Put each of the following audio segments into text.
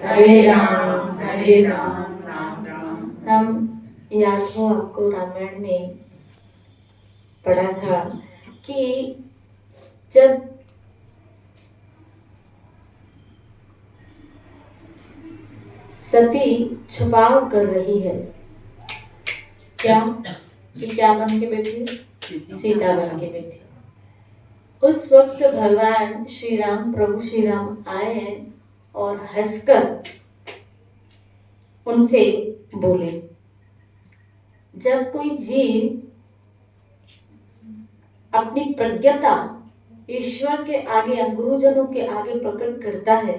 हरे राम राम राम। हम याद हो आपको रामायण में पढ़ा था कि जब सती छुपाव कर रही है, क्या बन के बैठी? सीता बन के बैठी। उस वक्त भगवान श्री राम, प्रभु श्री राम आए हैं और हंसकर उनसे बोले। जब कोई जीव अपनी प्रज्ञता ईश्वर के आगे या गुरुजनों के आगे प्रकट करता है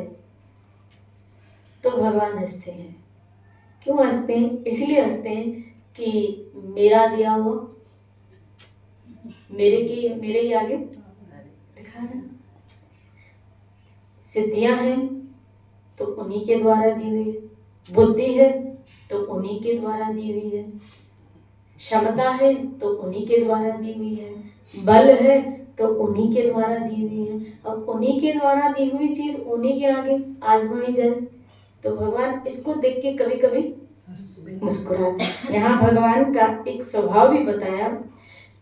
तो भगवान हंसते हैं। क्यों हंसते हैं? इसलिए हंसते हैं कि मेरा दिया हुआ मेरे ही आगे दिखा रहा। सिद्धियां हैं तो उन्हीं के द्वारा दी हुई है, बुद्धि है तो उन्हीं के द्वारा दी हुई है, क्षमता है तो उन्हीं के द्वारा दी हुई है, बल है तो उन्हीं के द्वारा दी हुई है। अब उन्हीं के द्वारा दी हुई चीज उन्हीं के आगे आजमाई जाए तो भगवान इसको देख के कभी कभी मुस्कुराते। यहाँ भगवान का एक स्वभाव भी बताया।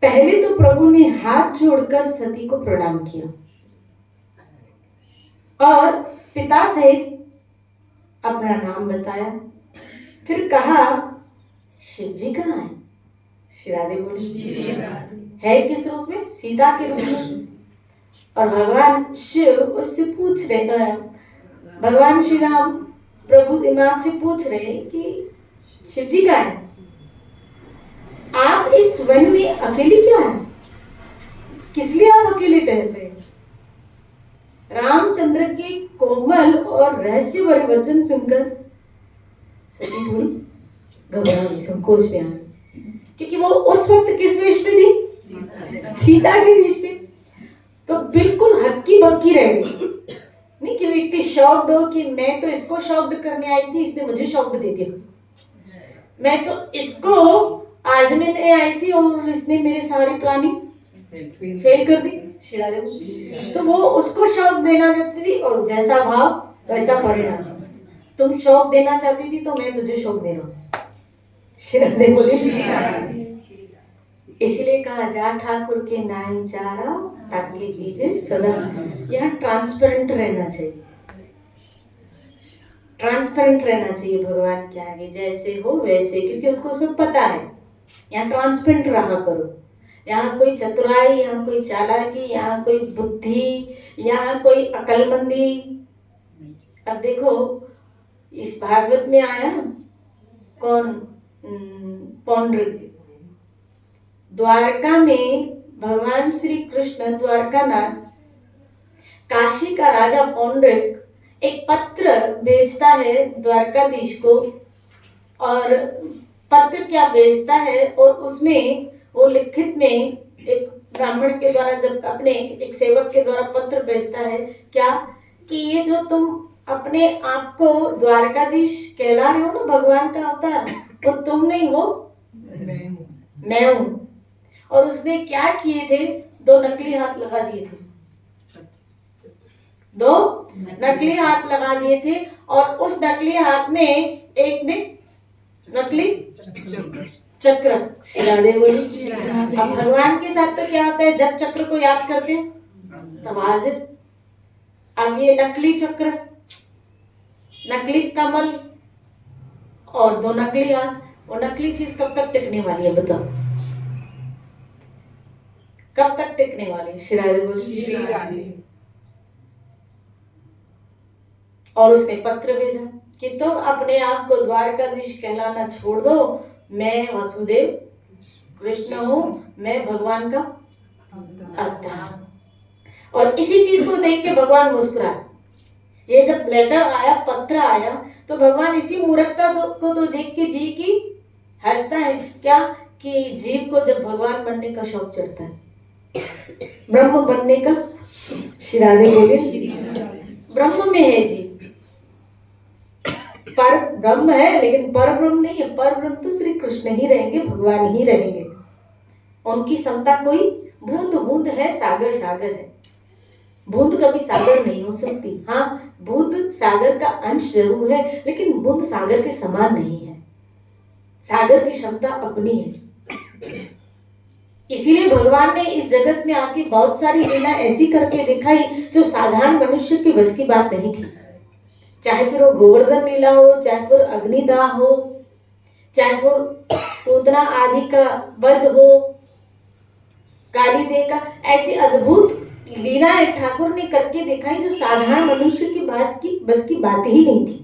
पहले तो प्रभु ने हाथ जोड़कर सती को प्रणाम किया और पिता से अपना नाम बताया। फिर कहा, शिव जी कहाँ है? श्री राधे बोली, है किस रूप में? सीता के रूप में। और भगवान शिव उससे पूछ रहे, भगवान श्री राम प्रभु दिमाग से पूछ रहे कि शिव जी कहाँ है? आप इस वन में अकेले क्या है? किस लिए आप अकेले टहल रहे हैं? रामचंद्र के कोमल और रहस्य भरे वचन सुनकर सती थोड़ी घबरा गई, संकोच में आ गई, क्योंकि वो उस वक्त किस वेश में थी? सीता के वेश में। तो बिल्कुल हक्की बक्की रह गई। नहीं कि वो इतनी शॉक्ड हो कि मैं तो इसको शॉक्ड करने आई थी, इसने मुझे शॉक्ड दे दिया। मैं तो इसको आजमाने आई थी और इसने मेरे सारी प्लानिंग फेल कर दी। तो वो उसको शौक देना चाहती थी और जैसा भाव वैसा परिणाम। तुम शौक देना चाहती थी तो मैं तुझे शौक दे रहा हूँ। इसलिए कहा, जा ठाकुर के नाई चारा ताकि कीजिए सदा। यहाँ ट्रांसपेरेंट रहना चाहिए, ट्रांसपेरेंट रहना चाहिए भगवान के आगे, जैसे हो वैसे, क्योंकि उनको सब पता है। यहाँ ट्रांसपेरेंट रहा करो। यहाँ कोई चतुराई, यहाँ कोई चालाकी, यहाँ कोई बुद्धि, यहाँ कोई अकलमंदी। अब देखो इस भागवत में आया ना, कौन? पौंड्रिक। द्वारका में भगवान श्री कृष्ण द्वारकानाथ, काशी का राजा पौंड्रिक एक पत्र भेजता है द्वारकाधीश को। और पत्र क्या भेजता है? और उसमें वो लिखित में एक ब्राह्मण के द्वारा, जब अपने एक सेवक के द्वारा पत्र भेजता है, क्या कि ये जो तुम अपने आप को द्वारकाधीश कहला रहे हो ना, भगवान का अवतार, वो तुम नहीं हो, मैं हूं। और उसने क्या किए थे? 2 नकली हाथ लगा दिए थे, 2 नकली हाथ लगा दिए थे। और उस नकली हाथ में एक में नकली चक्र। राधे बोली। अब भगवान के साथ तो क्या होता है, जब चक्र को याद करते हैं तब हाजिर। अब ये नकली चक्र, नकली कमल और 2 नकली हाथ, वो नकली चीज कब तक टिकने वाली है बताओ? कब तक टिकने वाली है? श्री राधे बोली। और उसने पत्र भेजा कि तुम अपने आप को द्वारकाधीश कहलाना छोड़ दो, मैं वसुदेव कृष्ण हूं, मैं भगवान का अवतार। और इसी चीज को देख के भगवान मुस्कुराए। ये जब लेटर आया, पत्र आया, तो भगवान इसी मूर्खता को तो देख के जी की हंसता है। क्या कि जीव को जब भगवान बनने का शौक चढ़ता है, ब्रह्म बनने का। श्री राधे बोले, ब्रह्म में है जीव, पर ब्रह्म है लेकिन पर ब्रह्म नहीं है। पर ब्रह्म तो श्री कृष्ण ही रहेंगे, भगवान ही रहेंगे। उनकी क्षमता कोई बूंद बूंद है, सागर सागर है। बूंद कभी सागर नहीं हो सकती। हाँ, बूंद सागर का अंश जरूर है, लेकिन बूंद सागर के समान नहीं है। सागर की क्षमता अपनी है। इसीलिए भगवान ने इस जगत में आके बहुत सारी लीला ऐसी करके दिखाई जो साधारण मनुष्य की बस की बात नहीं थी। चाहे फिर वो गोवर्धन लीला हो, चाहे फिर अग्निदाह हो, चाहे फिर पूतना आदि का वध हो, काली दे का, ऐसी अद्भुत लीलाएं ठाकुर ने करके दिखाई जो साधारण मनुष्य की बस की बात ही नहीं थी।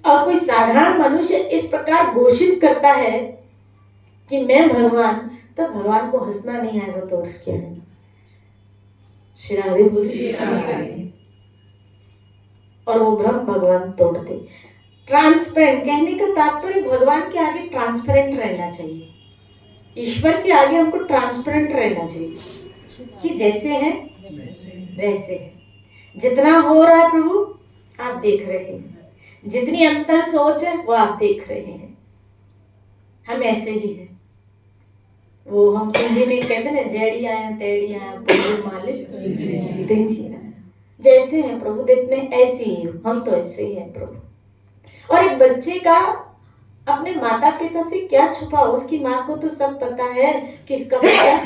और कोई साधारण मनुष्य इस प्रकार घोषित करता है कि मैं भगवान, तो भगवान को हंसना नहीं आएगा तो और क्या है। श्री राधे बोलिए। और वो भ्रम भगवान तोड़ते। ट्रांसपेरेंट कहने का तात्पर्य भगवान के आगे ट्रांसपेरेंट रहना चाहिए। ईश्वर के आगे हमको ट्रांसपेरेंट रहना चाहिए कि जैसे हैं वैसे है। जितना हो रहा है प्रभु आप देख रहे हैं, जितनी अंतर सोच है वो आप देख रहे हैं, हम ऐसे ही हैं। वो हम सिंधी में कहते ना, जेड़ी आया तेड़ी आया प्रभु मालिक जैसे हैं प्रभु देख में ऐसे ही हूँ, हम तो ऐसे ही हैं प्रभु। और एक बच्चे का अपने माता पिता से क्या छुपा, उसकी माँ को तो सब पता है कि इसका बच्चा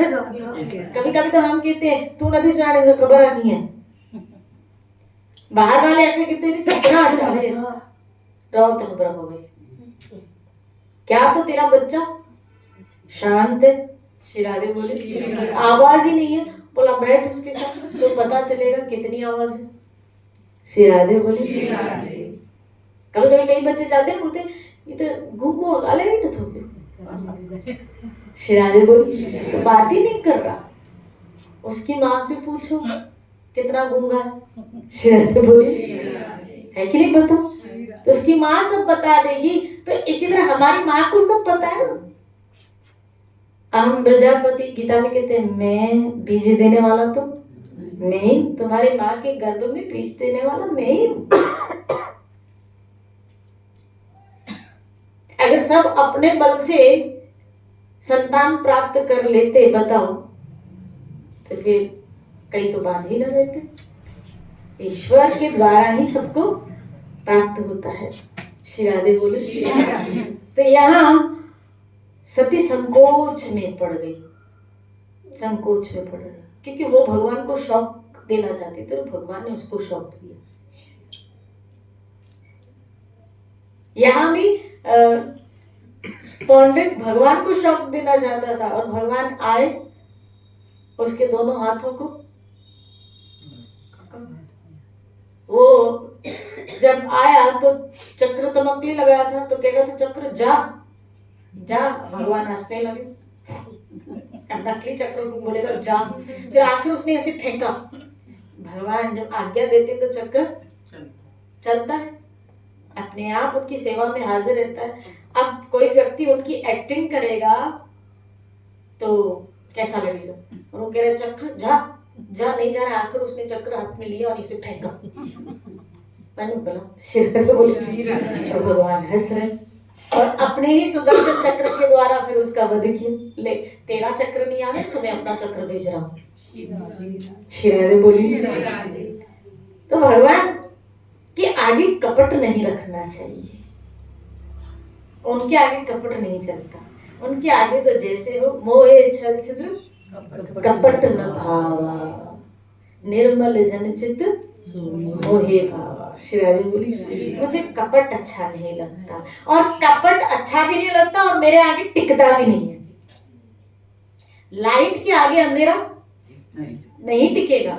कभी कभी तो हम कहते हैं तू नहीं जाने में खबर आ गई है, बाहर वाले आके कहते हैं कितना अच्छा है, रहो तो खबर हो गई क्या, तो तेरा बच्चा शांत है। श्री राधे बोले आवाज ही नहीं है, बोला बैठ उसके साथ तो पता चलेगा कितनी आवाज है। श्री राधे बोले कभी कभी कई बच्चे जाते हैं बोलते ये तो गूंगो अलग ही ना थोड़ी। श्री राधे बोले तो बात ही नहीं कर रहा, उसकी माँ से पूछो कितना गूंगा है। श्री राधे बोले है कि नहीं पता, तो उसकी माँ सब बता देगी। तो इसी तरह हमारी माँ को सब पता है ना। हम प्रजापति गीता में कहते हैं मैं बीज देने वाला तो मैं ही, तुम्हारे माँ के गर्भ में बीज देने वाला मैं ही हूँ। अगर सब अपने बल से संतान प्राप्त कर लेते बताओ, तो फिर कई तो बांध ही न रहते। ईश्वर के द्वारा ही सबको प्राप्त होता है। श्री राधे बोले। तो यहाँ सती संकोच में पड़ गई, संकोच में पड़ गई, क्योंकि वो भगवान को शौक देना चाहती थी, तो भगवान ने उसको शौक दिया। यहाँ भी पौंड्रिक भगवान को शौक देना चाहता था, और भगवान आए, उसके दोनों हाथों को वो जब आया तो चक्र तो नकली लगाया था, तो कहेगा तो चक्र जा जा, भगवान हंसने लगे। नकली चक्र को बोलेगा जा, फिर आखिर उसने ऐसे फेंका। भगवान जब आज्ञा देते तो चक्र चलता है, अपने आप उनकी सेवा में हाजिर रहता है। अब कोई व्यक्ति उनकी एक्टिंग करेगा तो कैसा लगेगा, और वो कह रहे चक्र जा जा, नहीं जा रहा, आखिर उसने चक्र हाथ में लिया और इसे फेंका। मैंने बोला तो भगवान हंस रहे, और अपने ही सुदर्शन चक्र के द्वारा फिर उसका वध किया। ले तेरा चक्र नहीं आ रहा तो मैं अपना चक्र भेज रहा हूँ। श्री राधे बोली। तो भगवान के आगे कपट नहीं रखना चाहिए, उनके आगे कपट नहीं चलता। उनके आगे तो जैसे हो मोहे छल छिद्र कपट न भावा, निर्मल जन चित मोहे भावा। श्री राधे बोली मुझे कपट अच्छा नहीं लगता, और कपट अच्छा भी नहीं लगता और मेरे आगे टिकता भी नहीं है। लाइट के आगे अंधेरा नहीं टिकेगा,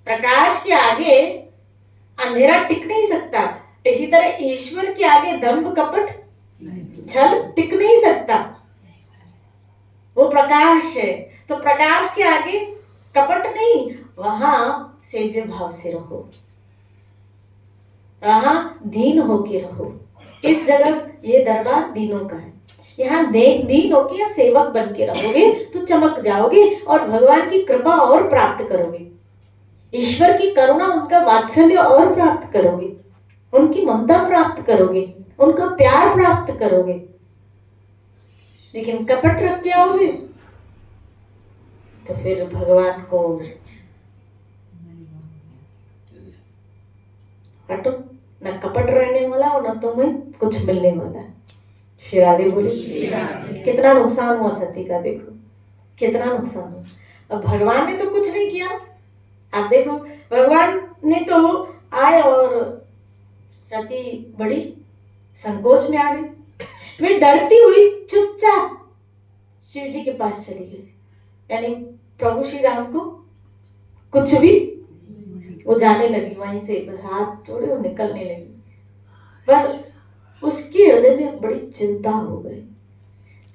प्रकाश के आगे अंधेरा टिक नहीं सकता। इसी तरह ईश्वर के आगे दंभ कपट छल टिक नहीं सकता, वो प्रकाश है। तो प्रकाश के आगे कपट नहीं, वहां सेव्य भाव से रहो, वहां दीन होके रहो। इस जगह ये दरबार दीनों का है, यहाँ दीन होके या सेवक बन के रहोगे तो चमक जाओगे और भगवान की कृपा और प्राप्त करोगे, ईश्वर की करुणा, उनका वात्सल्य और प्राप्त करोगे, उनकी ममता प्राप्त करोगे, उनका प्यार प्राप्त करोगे। लेकिन कपट रख के आओगे तो फिर भगवान को हटो, न कपट रहने वाला और न तुम्हें कुछ मिलने वाला है। श्री राधे बोले। कितना नुकसान हुआ सती का, देखो कितना नुकसान हुआ। अब भगवान ने तो कुछ नहीं किया। आप देखो भगवान ने तो आए और सती बड़ी संकोच में आ गई, फिर डरती हुई चुपचाप शिव जी के पास चली गई। यानी प्रभु श्री राम को कुछ भी, वो जाने लगी वहीं से, हाथ जोड़े और निकलने लगी। पर उसके हृदय में बड़ी चिंता हो गई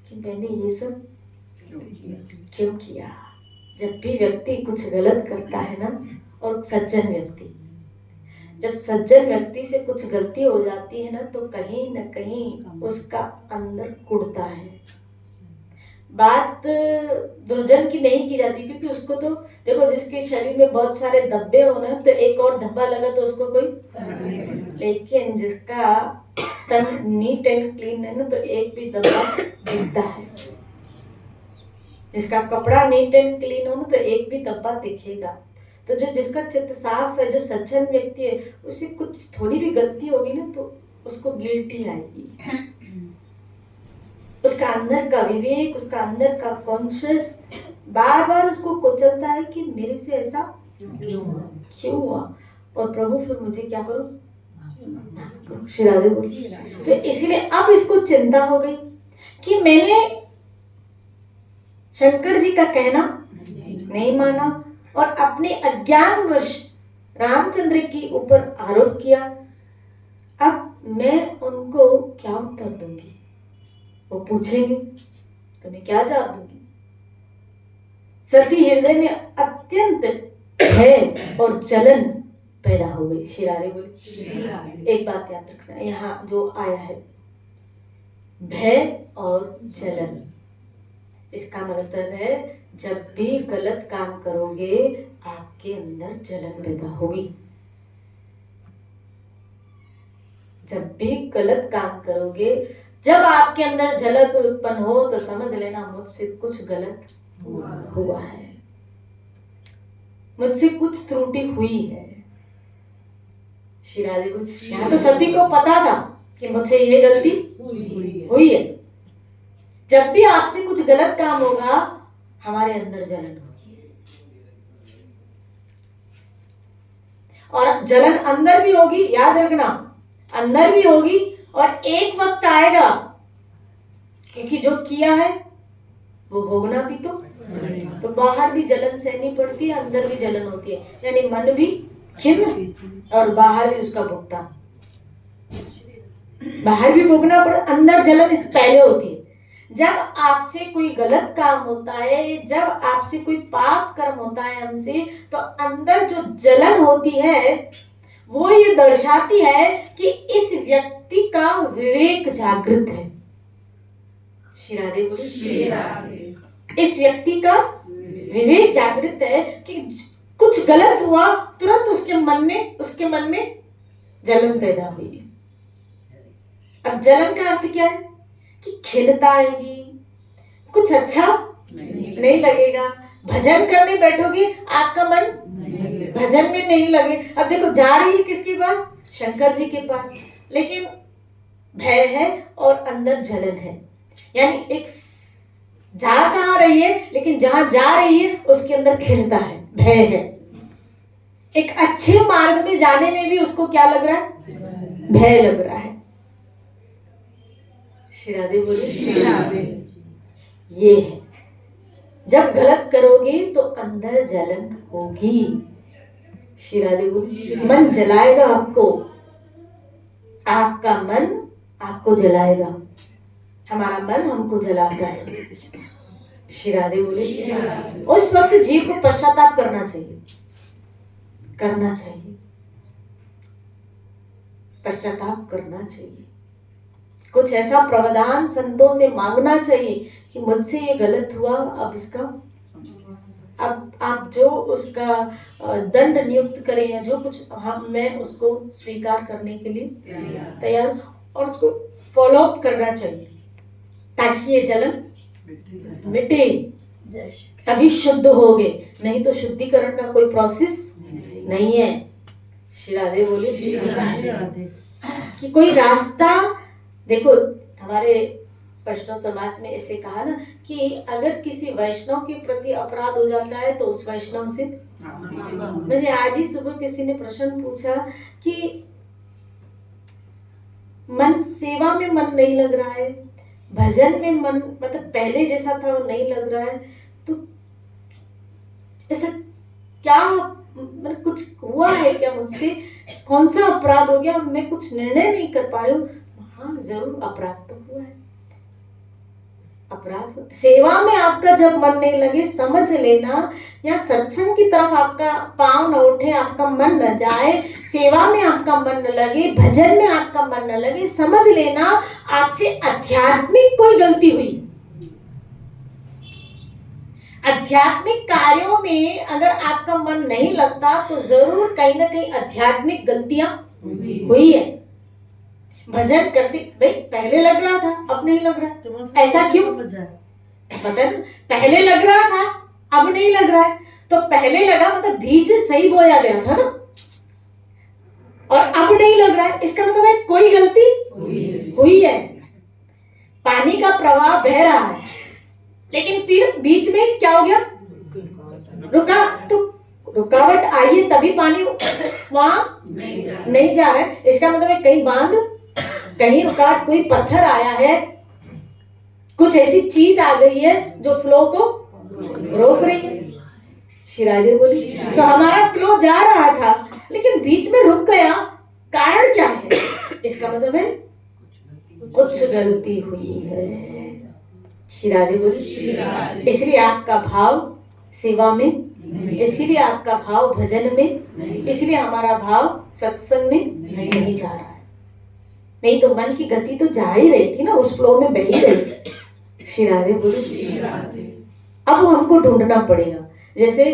कि मैंने ये सब क्यों किया। जब भी व्यक्ति कुछ गलत करता है ना, और सज्जन व्यक्ति, जब सज्जन व्यक्ति से कुछ गलती हो जाती है ना, तो कहीं न कहीं उसका अंदर कुढ़ता है। बात दुर्जन की नहीं की जाती, क्योंकि उसको तो देखो, जिसके शरीर में बहुत सारे धब्बे हो ना, तो एक और धब्बा लगा तो उसको कोई, लेकिन जिसका तन नीट एंड क्लीन है ना, तो एक भी धब्बा दिखता है। जिसका कपड़ा नीट एंड क्लीन हो ना, तो एक भी धब्बा दिखेगा। तो जो जिसका चित्त साफ है, जो सज्जन व्यक्ति है, उसे कुछ थोड़ी भी गलती होगी ना, तो उसको गिल्टी आएगी। उसका अंदर का विवेक, उसका अंदर का कॉन्शियस बार बार उसको कुचलता है कि मेरे से ऐसा क्यों हुआ, और प्रभु फिर मुझे क्या करूं। श्री राधे बोली। तो इसीलिए अब इसको चिंता हो गई कि मैंने शंकर जी का कहना नहीं माना और अपने अज्ञानवश रामचंद्र के ऊपर आरोप किया। अब मैं उनको क्या उत्तर दूंगी, वो पूछेंगे तो मैं क्या जवाब दूंगी। सती हृदय में अत्यंत भय और जलन पैदा हो गई। श्री राधे बोले। एक बात याद रखना, यहाँ जो आया है भय और जलन, इसका मतलब है जब भी गलत काम करोगे आपके अंदर जलन पैदा होगी। जब भी गलत काम करोगे, जब आपके अंदर जलन उत्पन्न हो, तो समझ लेना मुझसे कुछ गलत हुआ है, मुझसे कुछ त्रुटि हुई है। श्री राधे को यहाँ तो सती को पता था कि मुझसे ये गलती हुई है। जब भी आपसे कुछ गलत काम होगा, हमारे अंदर जलन होगी, और जलन अंदर भी होगी, याद रखना, अंदर भी होगी। और एक वक्त आएगा, क्योंकि जो किया है वो भोगना भी तो बाहर भी जलन सहनी पड़ती है, अंदर भी जलन होती है। यानी मन भी खिन्न और बाहर भी उसका भुगतान। बाहर भी भोगना पड़े, अंदर जलन इस पहले होती है। जब आपसे कोई गलत काम होता है, जब आपसे कोई पाप कर्म होता है हमसे, तो अंदर जो जलन होती है वो ये दर्शाती है कि इस व्यक्ति का विवेक जागृत है। श्री राधे बोले। इस व्यक्ति का विवेक जागृत है कि कुछ गलत हुआ, तुरंत उसके मन में जलन पैदा हुई। अब जलन का अर्थ क्या है कि खिन्नता आएगी, कुछ अच्छा नहीं लगेगा। भजन करने बैठोगे, आपका मन भजन में नहीं लगे। अब देखो, जा रही है किसके पास, शंकर जी के पास, लेकिन भय है और अंदर जलन है। यानी एक जा कहाँ रही है, लेकिन जहां जा रही है उसके अंदर खिन्नता है, भय है। एक अच्छे मार्ग में जाने में भी उसको क्या लग रहा है, भय लग रहा है। श्री राधे बोले। ये है, जब गलत करोगे तो अंदर जलन होगी। श्री राधे बोले। मन जलाएगा आपको, आपका मन आपको जलाएगा, हमारा मन हमको जलाता है। श्री राधे बोले। उस वक्त जीव को पश्चाताप करना चाहिए, पश्चाताप करना चाहिए। कुछ ऐसा प्रावधान संतों से मांगना चाहिए कि मुझसे ये गलत हुआ, अब इसका, अब आप जो उसका दंड नियुक्त करें या जो कुछ, मैं उसको स्वीकार करने के लिए तैयार, और उसको फॉलो अप करना चाहिए ताकि ये जलन मिटे। तभी शुद्ध होगे, नहीं तो शुद्धिकरण का कोई प्रोसेस नहीं है। श्री राधे बोले कि कोई रास्ता देखो, हमारे वैष्णव समाज में ऐसे कहा ना कि अगर किसी वैष्णव के प्रति अपराध हो जाता है तो उस वैष्णव से, मुझे आज ही सुबह किसी ने प्रश्न पूछा कि मन सेवा में मन नहीं लग रहा है, भजन में मन मतलब पहले जैसा था वो नहीं लग रहा है, तो ऐसा क्या मतलब कुछ हुआ है क्या मुझसे, कौन सा अपराध हो गया, मैं कुछ निर्णय नहीं कर पा रही हूँ। हाँ जरूर अपराध तो हुआ है, अपराध सेवा में आपका जब मन नहीं लगे समझ लेना, या सत्संग की तरफ आपका पांव न उठे, आपका मन न जाए, सेवा में आपका मन न लगे, भजन में आपका मन न लगे, समझ लेना आपसे आध्यात्मिक कोई गलती हुई। आध्यात्मिक कार्यों में अगर आपका मन नहीं लगता तो जरूर कहीं ना कहीं आध्यात्मिक गलतियां हुई है। भजन करते भाई पहले लग रहा था अब नहीं लग रहा, ऐसा क्यों? पता है, पहले लग रहा था अब नहीं लग रहा है, तो पहले लगा मतलब बीज सही बोया गया था ना, और अब नहीं लग रहा है, इसका मतलब है कोई गलती हुई है। पानी का प्रवाह बह रहा है लेकिन फिर बीच में क्या हो गया, रुका, तो रुकावट आई है तभी पानी वहां नहीं जा रहा है, इसका मतलब है कहीं बांध, कहीं रुकावट, कोई पत्थर आया है, कुछ ऐसी चीज आ गई है जो फ्लो को रोक रही है। श्री राधे बोली तो हमारा फ्लो जा रहा था लेकिन बीच में रुक गया, कारण क्या है? इसका मतलब है कुछ गलती हुई है। श्री राधे बोली इसलिए आपका भाव सेवा में, इसलिए आपका भाव भजन में, इसलिए हमारा भाव सत्संग में नहीं जा रहा है। नहीं तो मन की गति तो जा ही रही थी ना, उस फ्लो में बह ही रही थी। श्री राधे बोली अब हमको ढूंढना पड़ेगा। जैसे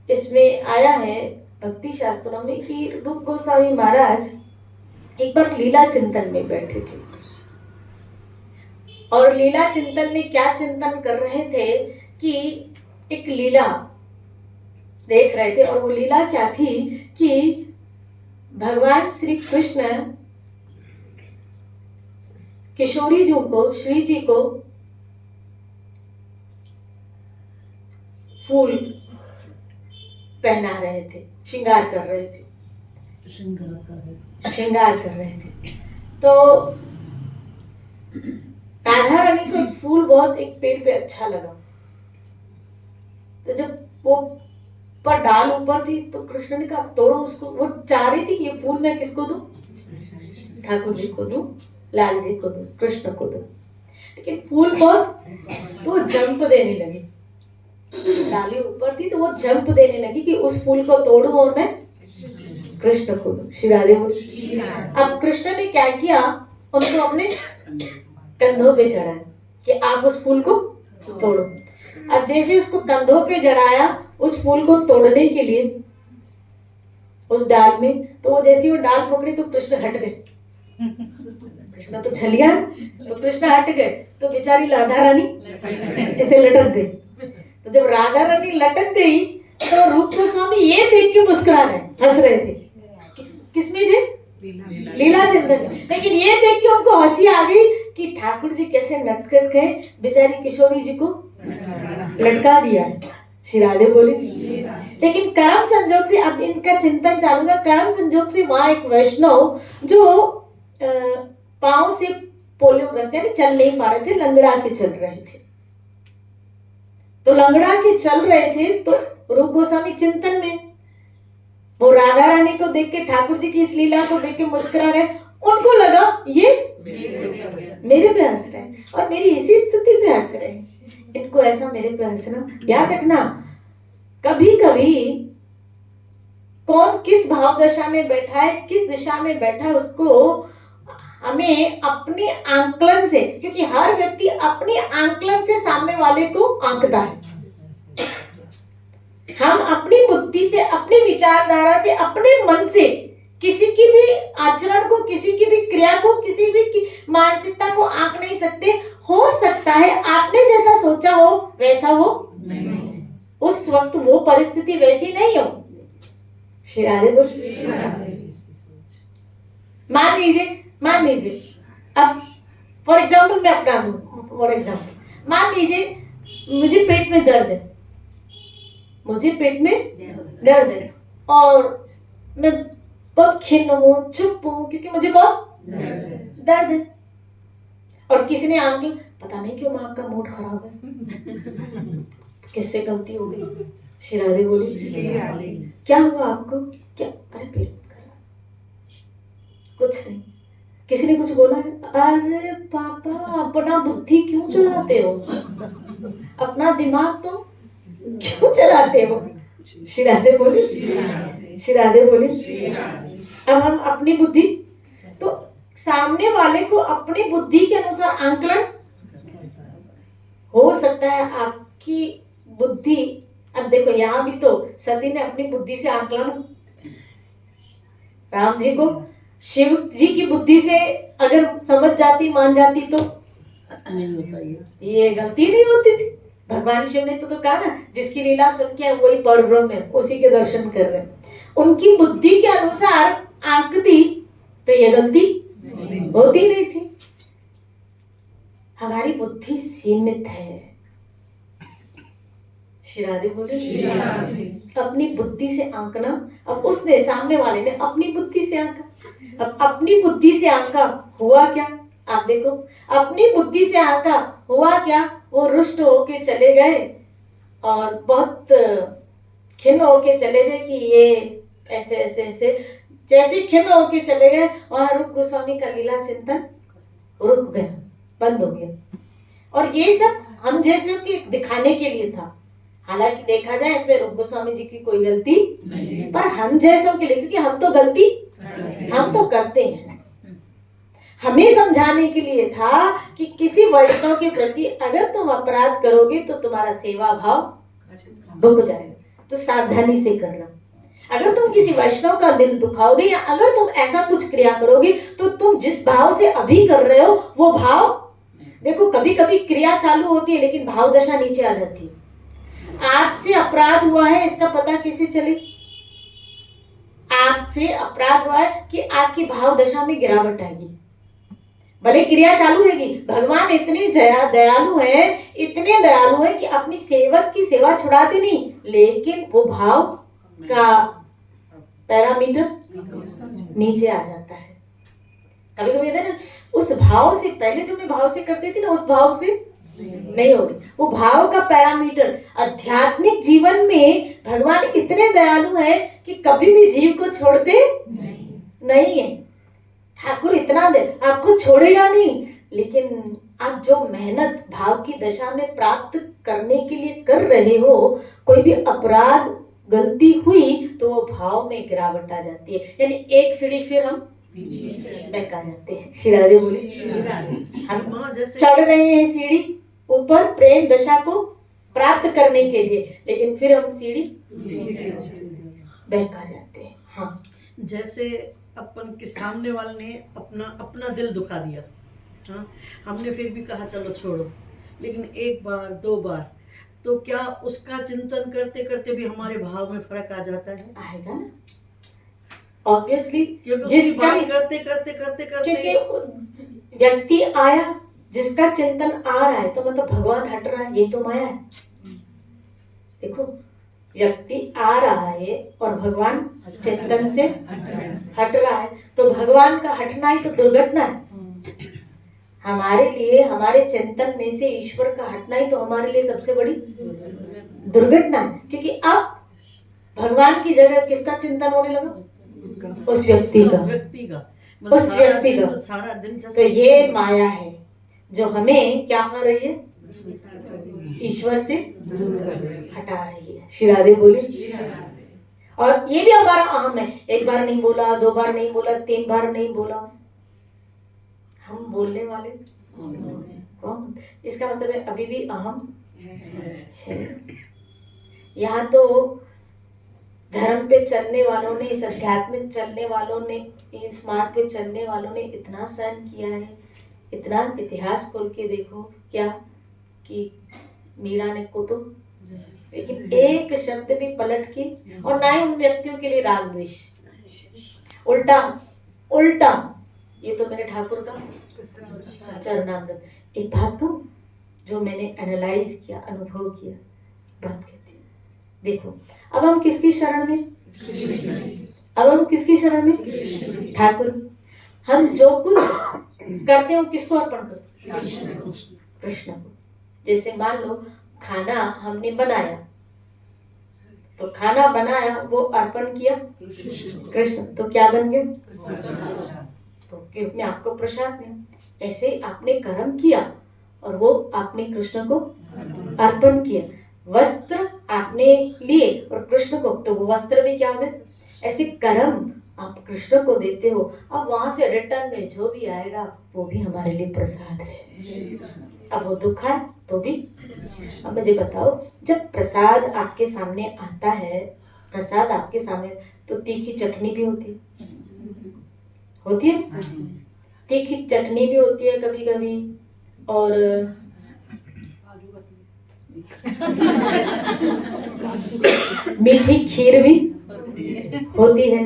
इसमें आया है भक्ति शास्त्रों में कि रूप गोस्वामी महाराज एक बार लीला चिंतन में बैठे थे, और लीला चिंतन में क्या चिंतन कर रहे थे कि एक लीला देख रहे थे, और वो लीला क्या थी कि भगवान श्री कृष्ण किशोरी जी को, श्री जी को फूल पहना रहे थे, श्रृंगार कर रहे थे, श्रृंगार कर रहे थे। तो राधा रानी को एक फूल बहुत एक पेड़ पे अच्छा लगा, तो जब वो पर डाल ऊपर थी तो कृष्ण ने कहा तोड़ो उसको। वो चाह रही थी कि ये फूल मैं किसको दूं, ठाकुर जी को दूं, लाल जी को दूं, कृष्ण को दूं, लेकिन फूल बहुत, तो वो जंप देने लगी, डाली ऊपर थी तो वो जंप देने लगी कि उस फूल को तोड़ूं और मैं कृष्ण को दूं। श्री राधे बोली अब कृष्ण ने क्या किया, उनको अपने कंधों पे चढ़ाया कि आप उस फूल को तोड़ो। अब जैसे उसको कंधों पे जड़ाया उस फूल को तोड़ने के लिए उस डाल में, तो वो जैसे वो डाल पकड़ी तो कृष्ण हट गए। कृष्ण तो छलिया, तो कृष्ण हट गए, तो बेचारी राधा रानी ऐसे लटक गई। तो जब राधा रानी लटक गई तो रूप गोस्वामी ये देख के मुस्कुरा रहे, हंस रहे थे। किसमें थे? लीला चिंतन। लेकिन ये देख के उनको हंसी आ गई कि ठाकुर जी कैसे नटखट गए, बेचारी किशोरी जी को लटका दिया। श्री राधे बोले लेकिन कर्म संजोग से अब इनका चिंतन चालू था। कर्म संजोग से वहां एक वैष्णव जो पांव से पोलियोग्रस्त यानी चल नहीं पा रहे थे, लंगड़ा के चल रहे थे, तो लंगड़ा के चल रहे थे तो रूप गोस्वामी चिंतन में, वो राधा रानी को देख के, ठाकुर जी की इस लीला को देख के मुस्कुरा रहे। उनको लगा ये मेरे पे हंस रहे और मेरी इसी स्थिति पे हंस रहे, इनको ऐसा मेरे पे हंसना। याद रखना कभी कभी कौन किस भाव दशा में बैठा है, किस दिशा में बैठा है, उसको हमें अपने आंकलन से, क्योंकि हर व्यक्ति अपने आंकलन से सामने वाले को आंकता है। हम अपनी बुद्धि से, अपनी विचारधारा से, अपने मन से किसी की भी आचरण को, किसी की भी क्रिया को, किसी भी की मानसिकता को आंक नहीं सकते। हो सकता है आपने जैसा सोचा हो वैसा वो नहीं। उस वक्त वो परिस्थिति वैसी नहीं हो। फिर आगे बोल। मान लीजिए अब फॉर एग्जाम्पल मैं अपना दूं, फॉर एग्जाम्पल मान लीजिए मुझे पेट में दर्द है, मुझे पेट में दर्द है और मैं बहुत खिन्न हूँ, चुप हूँ क्योंकि मुझे बहुत दर्द है। और किसी ने आंख ली, पता नहीं क्यों माँ का मूड खराब है, किससे गलती हो गई? शिरादे बोली क्या हुआ आपको? क्या? अरे पेट खराब, कुछ नहीं। किसी ने कुछ बोला है? अरे पापा अपना बुद्धि क्यों चलाते हो, अपना दिमाग तो क्यों चलाते हो? शिरादे बोली। अब हम अपनी बुद्धि, तो सामने वाले को अपनी बुद्धि के अनुसार आंकलन हो सकता है। आपकी बुद्धि, अब देखो यहाँ भी तो सती ने अपनी बुद्धि से आंकलन, राम जी को शिव जी की बुद्धि से अगर समझ जाती, मान जाती तो ये गलती नहीं होती थी। भगवान शिव ने तो कहा ना, जिसकी लीला सुन के वही परब्रह्म है, उसी के दर्शन कर रहे हैं। उनकी बुद्धि के अनुसार आंकती तो ये गलती होती नहीं थी। हमारी बुद्धि सीमित है। शिरादे बोले अपनी बुद्धि से आंकना। अब उसने, सामने वाले ने अपनी बुद्धि से आंका। अब अपनी बुद्धि से आंका, हुआ क्या? आप देखो, अपनी बुद्धि से आंका, हुआ क्या? वो रुष्ट होके चले गए और बहुत खिन्न होके चले गए कि ये ऐसे ऐसे ऐसे। जैसे खिन्न होके चले गए, वहां रूप गोस्वामी का लीला चिंतन रुक गया, बंद हो गया। और ये सब हम जैसे कि दिखाने के लिए था। हालांकि देखा जाए इसमें रूप गोस्वामी जी की कोई गलती नहीं, पर हम जैसों के लिए, क्योंकि हम तो गलती हम तो करते हैं। हमें समझाने के लिए था कि किसी वैष्णव के प्रति अगर तुम अपराध करोगे तो तुम्हारा सेवा भाव रुक जाएगा, तो सावधानी से करना। अगर तुम किसी वैष्णव का दिल दुखाओगे या अगर तुम ऐसा कुछ क्रिया करोगे तो तुम जिस भाव से अभी कर रहे हो वो भाव, देखो कभी कभी क्रिया चालू होती है लेकिन भाव दशा नीचे आ जाती है। आपसे अपराध हुआ है, इसका पता कैसे चले? आपसे अपराध हुआ है कि आपकी भाव दशा में गिरावट आएगी। भले क्रिया चालू रहेगी, भगवान इतने दयालु है, इतने दयालु है कि अपनी सेवक की सेवा छुड़ाते नहीं, लेकिन वो भाव का पैरामीटर नीचे आ जाता है। कभी कभी कहते हैं ना, उस भाव से पहले जो मैं भाव से करती थी ना, उस भाव से नहीं होगी। वो भाव का पैरामीटर, आध्यात्मिक जीवन में भगवान इतने दयालु है कि कभी भी जीव को छोड़ते नहीं है। ठाकुर इतना दे, आपको छोड़ेगा नहीं, लेकिन आप जो मेहनत भाव की दशा में प्राप्त करने के लिए कर रहे हो, कोई भी अपराध गलती हुई तो वो भाव में गिरावट आ जाती है, यानी एक सीढ़ी फिर हम बहका जाते हैं। शिरादे बोले हम चढ़ रहे हैं सीढ़ी ऊपर प्रेम दशा को प्राप्त करने के लिए, लेकिन फिर हम सीढ़ी बहका जाते हैं। हाँ, जैसे अपन के सामने वाले ने अपना दिल दुखा दिया, हाँ, हमने फिर भी कहा चलो छोड़ो, लेकिन एक बार दो बार तो क्या उसका चिंतन करते करते भी हमारे भाव में फर्क आ जाता है? आएगा ना, ऑब्वियसली। जिसका करते करते करते करते क्योंकि व्यक्ति आया, जिसका चिंतन आ रहा है तो मतलब भगवान हट रहा है, ये तो माया है। देखो, व्यक्ति आ रहा है और भगवान चिंतन से हट रहा है, तो भगवान का हटना ही तो दुर्घटना है हमारे लिए। हमारे चिंतन में से ईश्वर का हटना ही तो हमारे लिए सबसे बड़ी दुर्घटना है, क्योंकि अब भगवान की जगह किसका चिंतन होने लगा? उस व्यक्ति का उस व्यक्ति का। सारा दिन तो ये माया है जो हमें क्या कर रही है? ईश्वर से हटा रही है। शिरादे बोले। और ये भी हमारा अहम है, एक बार नहीं बोला, दो बार नहीं बोला, तीन बार नहीं बोला, हम बोलने वाले कौन? इसका मतलब है अभी भी अहम है। यहाँ तो धर्म पे चलने वालों ने, इस अध्यात्म में चलने वालों ने, इस मार्ग पे चलने वालों ने इतना सहन किया है। इतना इतिहास खोल के देखो क्या कि मीरा ने को तो लेकिन एक शब्द भी पलट के, और ना ही उन व्यक्तियों के लिए राग द्वेष, उल्टा उल्टा, ये तो मेरे ठाकुर का चरणामृत। एक बात कहूं जो मैंने एनालाइज किया, अनुभव किया, बात कहती हूँ। देखो अब हम किसकी शरण में, अब हम किसकी शरण में, ठाकुर। हम जो कुछ करते हो किसको अर्पण करते हो, कृष्ण को। जैसे मान लो खाना हमने बनाया, तो खाना बनाया वो अर्पण किया कृष्ण, तो क्या बन गया, तो के रूप में आपको प्रसाद मिला। ऐसे ही आपने कर्म किया और वो आपने कृष्ण को अर्पण किया। वस्त्र आपने लिए और कृष्ण को, तो वो वस्त्र भी क्या हो, ऐसे कर्म आप कृष्ण को देते हो। अब वहां से रिटर्न में जो भी आएगा वो भी हमारे लिए प्रसाद है। अब वो दुख है तो भी। अब मुझे बताओ, जब प्रसाद आपके सामने आता है, प्रसाद आपके सामने, तो तीखी चटनी भी होती है, होती है, तीखी चटनी भी होती है कभी कभी, और मीठी खीर भी होती है,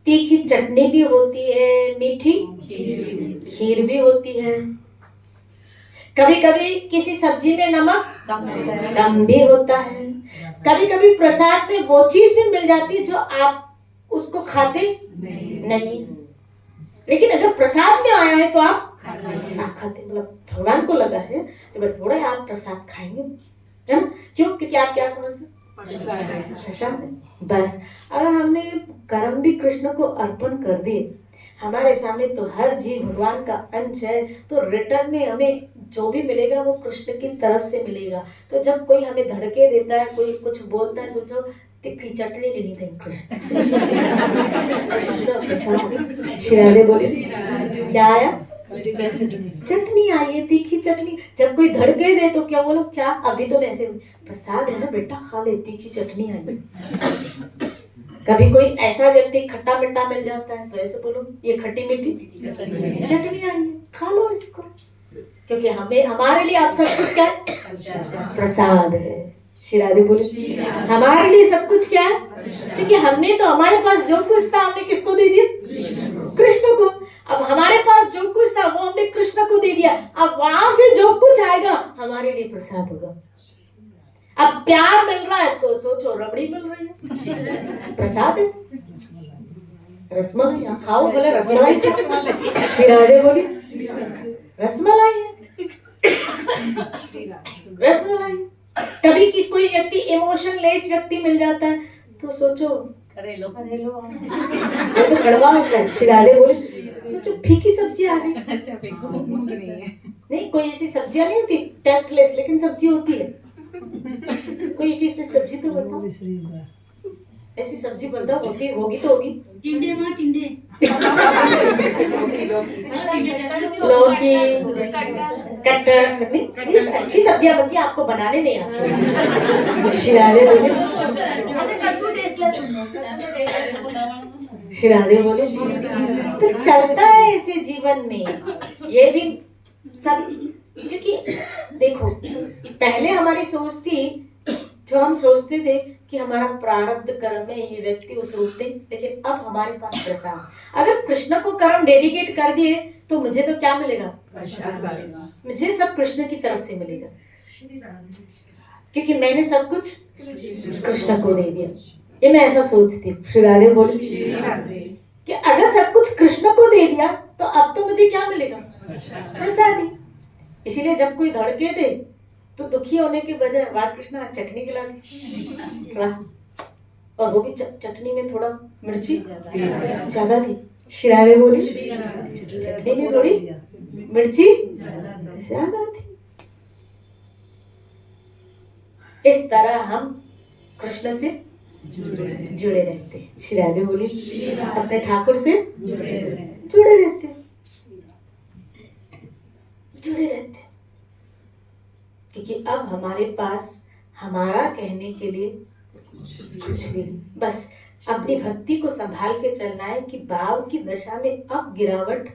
तीखी चटनी भी होती है, मीठी खीर भी होती है। कभी कभी किसी सब्जी में नमक कम भी होता है। कभी कभी प्रसाद में वो चीज भी मिल जाती है जो आप उसको खाते नहीं, लेकिन अगर प्रसाद में आया है तो आप खाते, मतलब भगवान को लगा है तो बस थोड़ा आप प्रसाद खाएंगे, है ना? क्यों? क्योंकि आप क्या समझते हैं, प्रसाद है। बस अगर हमने कर्म भी कृष्ण को अर्पण कर दिए, हमारे सामने तो हर जीव भगवान का अंश है, तो रिटर्न में हमें जो भी मिलेगा वो कृष्ण की तरफ से मिलेगा। तो जब कोई हमें धड़के देता है, कोई कुछ बोलता है, सोचो तीखी चटनी नहीं देंगे कृष्ण प्रसाद। श्री बोले क्या आया, चटनी आई है, तीखी चटनी। जब कोई धड़के दे तो क्या बोलो, क्या अभी तो ऐसे प्रसाद है ना बेटा, खा ले, तीखी चटनी आई है। कभी कोई ऐसा व्यक्ति खट्टा मीठा मिल जाता है तो ऐसे बोलो ये खट्टी मीठी चटनी आई है, खा लो इसको, क्योंकि हमें हमारे लिए आप सब कुछ क्या है, प्रसाद है। श्री राधे बोले हमारे लिए सब कुछ क्या है, क्योंकि हमने तो हमारे पास जो कुछ था हमने किसको दे दिया, कृष्ण को। अब हमारे पास जो कुछ था वो हमने कृष्ण को दे दिया। अब वहां से जो कुछ आएगा हमारे लिए प्रसाद होगा। अब प्यार मिल रहा है तो सोचो रबड़ी मिल रही है, प्रसाद है। रसमलाई खाओ, बोले रसमलाई श्री राधे बोली रसमलाई है, रसमलाई। कभी किस कोई व्यक्ति इमोशनलेस व्यक्ति मिल जाता है तो सोचो करेलो वो तो कड़वा होता है। श्री राधे बोले सोचो फीकी सब्जी आ गई, नहीं कोई ऐसी सब्जियां नहीं होती टेस्टलेस, लेकिन सब्जी होती है। कोई ऐसी सब्जी तो बताओ, ऐसी सब्जी बताओ, होती होगी तो होगी। टिंडे माँ टिंडे लौकी कटर, नहीं अच्छी सब्जियां बनती है, आपको बनाने नहीं आती। शिरादे बोले शिरादे बोले तो चलता है ऐसे जीवन में ये भी सब। क्योंकि देखो पहले हमारी सोच थी, जो हम सोचते थे कि हमारा प्रारब्ध कर्म है ये व्यक्ति उस रूप में, लेकिन अब हमारे पास प्रसाद। अगर कृष्ण को कर्म डेडिकेट कर दिए तो मुझे तो क्या मिलेगा, मुझे सब कृष्ण की तरफ से मिलेगा, क्योंकि मैंने सब कुछ कृष्ण को दे दिया। ये मैं ऐसा सोचती हूँ। श्री राधे बोले कि अगर सब कुछ कृष्ण को दे दिया तो अब तो मुझे क्या मिलेगा, प्रसाद ही। इसीलिए जब कोई धड़के दे तो दुखी होने के बजाय वाह कृष्णा चटनी खिला दी, वाह, और वो भी चटनी में थोड़ा मिर्ची ज्यादा थी। श्री राधे बोली चटनी में थोड़ी मिर्ची ज्यादा थी। इस तरह हम कृष्ण से जुड़े रहते हैं। श्री राधे बोली अपने ठाकुर से जुड़े रहते हैं, जुड़े रहते हैं, क्योंकि अब हमारे पास हमारा कहने के लिए कुछ भी नहीं। बस अपनी भक्ति को संभाल के चलना है कि भाव की दशा में अब गिरावट,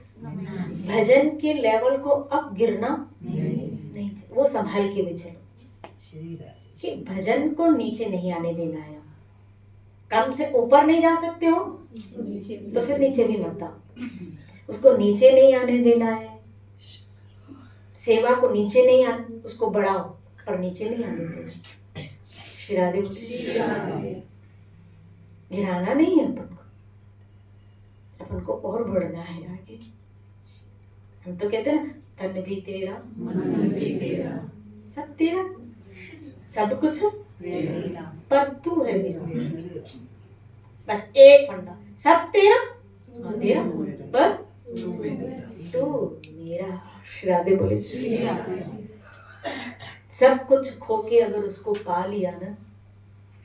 भजन के लेवल को अब गिरना नहीं, वो संभाल के भी चलो कि भजन को नीचे नहीं आने देना है। कम से ऊपर नहीं जा सकते हो तो फिर नीचे भी मत आओ, उसको नीचे नहीं आने देना है। सेवा को नीचे नहीं आने, उसको बढ़ाओ पर नीचे नहीं आने देना। श्री राधे बोलिए। गिराना नहीं है अपन को और बढ़ना है आगे। हम तो कहते हैं ना, तन भी तेरा मन भी तेरा, सब तेरा, सब कुछ पर तू है मेरा। बस एक फंडा, सब तेरा तेरा पर तू मेरा। श्री राधे बोले। सब कुछ खो के अगर उसको पा लिया ना